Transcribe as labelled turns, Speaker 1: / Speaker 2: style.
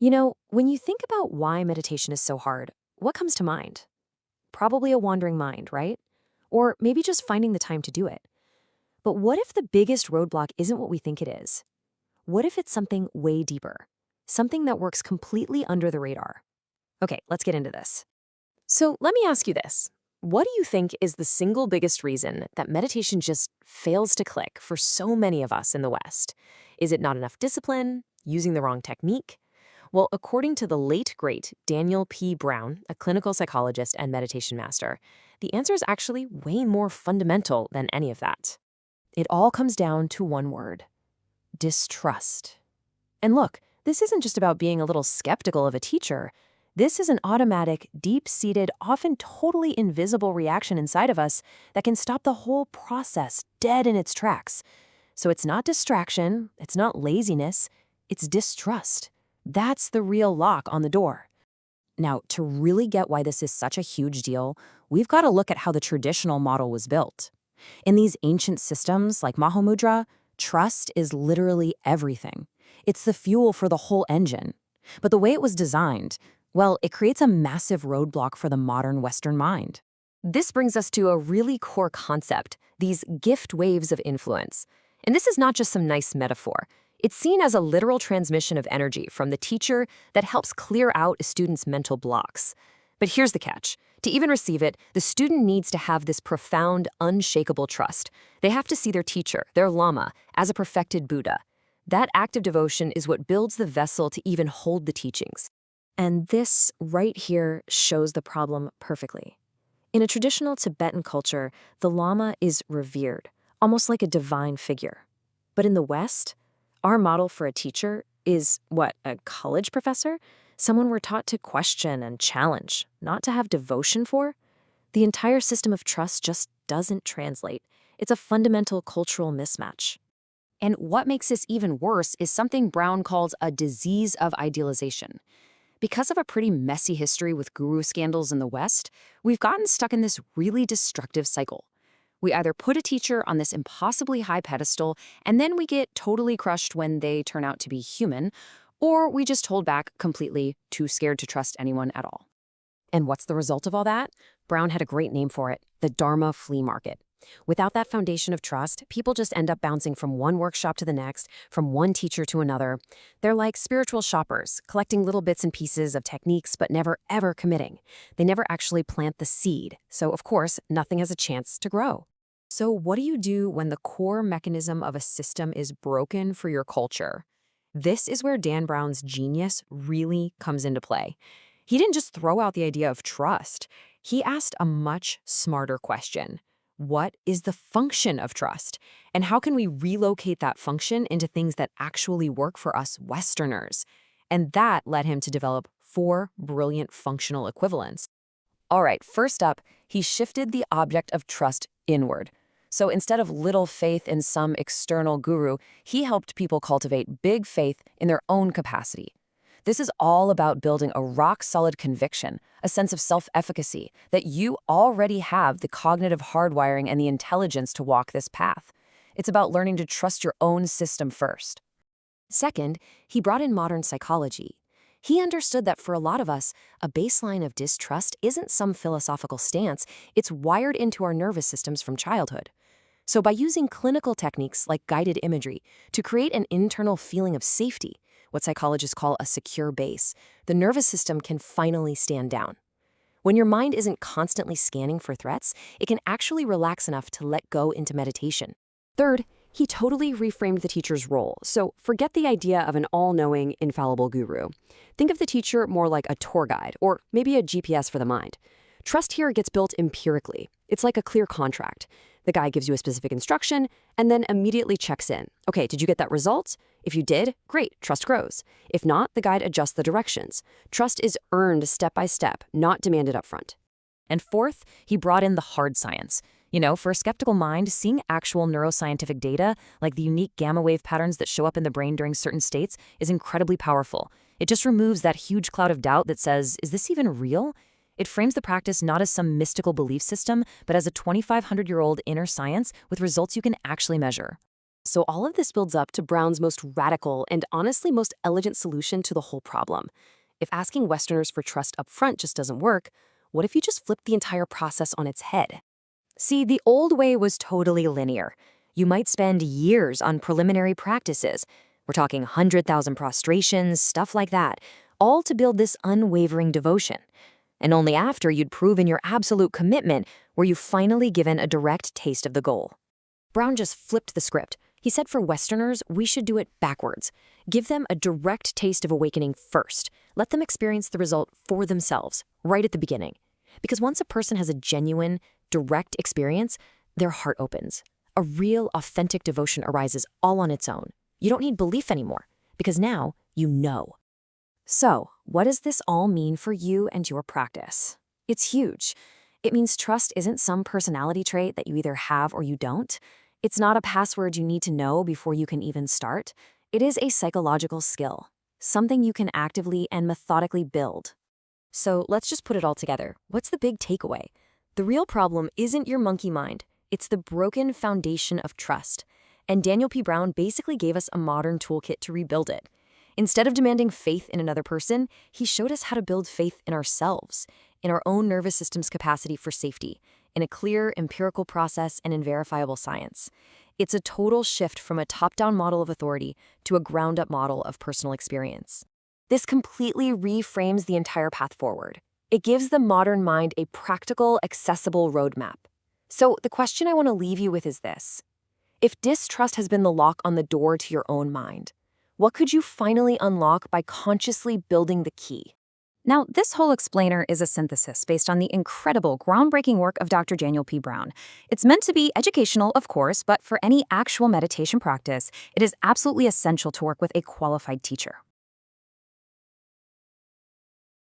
Speaker 1: When you think about why meditation is so hard, what comes to mind? Probably a wandering mind, right? Or maybe just finding the time to do it. But what if the biggest roadblock isn't what we think it is? What if it's something way deeper? Something that works completely under the radar? Okay, let's get into this. So let me ask you this. What do you think is the single biggest reason that meditation just fails to click for so many of us in the West? Is it not enough discipline? Using the wrong technique? Well, according to the late great Daniel P. Brown, a clinical psychologist and meditation master, the answer is actually way more fundamental than any of that. It all comes down to one word: distrust. And look, this isn't just about being a little skeptical of a teacher. This is an automatic, deep-seated, often totally invisible reaction inside of us that can stop the whole process dead in its tracks. So it's not distraction, it's not laziness, it's distrust. That's the real lock on the door. Now, to really get why this is such a huge deal, we've got to look at how the traditional model was built. In these ancient systems like Mahamudra, trust is literally everything. It's the fuel for the whole engine. But the way it was designed, well, it creates a massive roadblock for the modern Western mind. This brings us to a really core concept, these gift waves of influence. And this is not just some nice metaphor. It's seen as a literal transmission of energy from the teacher that helps clear out a student's mental blocks. But here's the catch. To even receive it, the student needs to have this profound, unshakable trust. They have to see their teacher, their Lama, as a perfected Buddha. That act of devotion is what builds the vessel to even hold the teachings. And this right here shows the problem perfectly. In a traditional Tibetan culture, the Lama is revered, almost like a divine figure. But in the West, our model for a teacher is, what, a college professor? Someone we're taught to question and challenge, not to have devotion for? The entire system of trust just doesn't translate. It's a fundamental cultural mismatch. And what makes this even worse is something Brown calls a disease of idealization. Because of a pretty messy history with guru scandals in the West, we've gotten stuck in this really destructive cycle. We either put a teacher on this impossibly high pedestal, and then we get totally crushed when they turn out to be human, or we just hold back completely, too scared to trust anyone at all. And what's the result of all that? Brown had a great name for it: the Dharma flea market. Without that foundation of trust, people just end up bouncing from one workshop to the next, from one teacher to another. They're like spiritual shoppers, collecting little bits and pieces of techniques but never ever committing. They never actually plant the seed, so of course, nothing has a chance to grow. So what do you do when the core mechanism of a system is broken for your culture? This is where Dan Brown's genius really comes into play. He didn't just throw out the idea of trust. He asked a much smarter question. What is the function of trust? And how can we relocate that function into things that actually work for us Westerners? And that led him to develop 4 brilliant functional equivalents. All right, first up, he shifted the object of trust inward. So instead of little faith in some external guru, he helped people cultivate big faith in their own capacity. This is all about building a rock-solid conviction, a sense of self-efficacy, that you already have the cognitive hardwiring and the intelligence to walk this path. It's about learning to trust your own system first. Second, he brought in modern psychology. He understood that for a lot of us, a baseline of distrust isn't some philosophical stance, it's wired into our nervous systems from childhood. So by using clinical techniques like guided imagery to create an internal feeling of safety, what psychologists call a secure base, the nervous system can finally stand down. When your mind isn't constantly scanning for threats, it can actually relax enough to let go into meditation. Third, he totally reframed the teacher's role. So forget the idea of an all-knowing, infallible guru. Think of the teacher more like a tour guide, or maybe a GPS for the mind. Trust here gets built empirically. It's like a clear contract. The guy gives you a specific instruction and then immediately checks in. Okay, did you get that result? If you did, great, trust grows. If not, the guide adjusts the directions. Trust is earned step by step, not demanded up front. And fourth, he brought in the hard science. For a skeptical mind, seeing actual neuroscientific data, like the unique gamma wave patterns that show up in the brain during certain states, is incredibly powerful. It just removes that huge cloud of doubt that says, is this even real? It frames the practice not as some mystical belief system, but as a 2,500-year-old inner science with results you can actually measure. So all of this builds up to Brown's most radical and honestly most elegant solution to the whole problem. If asking Westerners for trust up front just doesn't work, what if you just flip the entire process on its head? See, the old way was totally linear. You might spend years on preliminary practices. We're talking 100,000 prostrations, stuff like that, all to build this unwavering devotion. And only after you'd proven your absolute commitment were you finally given a direct taste of the goal. Brown just flipped the script. He said for Westerners, we should do it backwards. Give them a direct taste of awakening first. Let them experience the result for themselves, right at the beginning. Because once a person has a genuine, direct experience, their heart opens. A real, authentic devotion arises all on its own. You don't need belief anymore, because now you know. So, what does this all mean for you and your practice? It's huge. It means trust isn't some personality trait that you either have or you don't. It's not a password you need to know before you can even start. It is a psychological skill, something you can actively and methodically build. So let's just put it all together. What's the big takeaway? The real problem isn't your monkey mind. It's the broken foundation of trust. And Daniel P. Brown basically gave us a modern toolkit to rebuild it. Instead of demanding faith in another person, he showed us how to build faith in ourselves, in our own nervous system's capacity for safety, in a clear, empirical process and in verifiable science. It's a total shift from a top-down model of authority to a ground-up model of personal experience. This completely reframes the entire path forward. It gives the modern mind a practical, accessible roadmap. So the question I want to leave you with is this. If distrust has been the lock on the door to your own mind, what could you finally unlock by consciously building the key?
Speaker 2: Now, this whole explainer is a synthesis based on the incredible, groundbreaking work of Dr. Daniel P. Brown. It's meant to be educational, of course, but for any actual meditation practice, it is absolutely essential to work with a qualified teacher.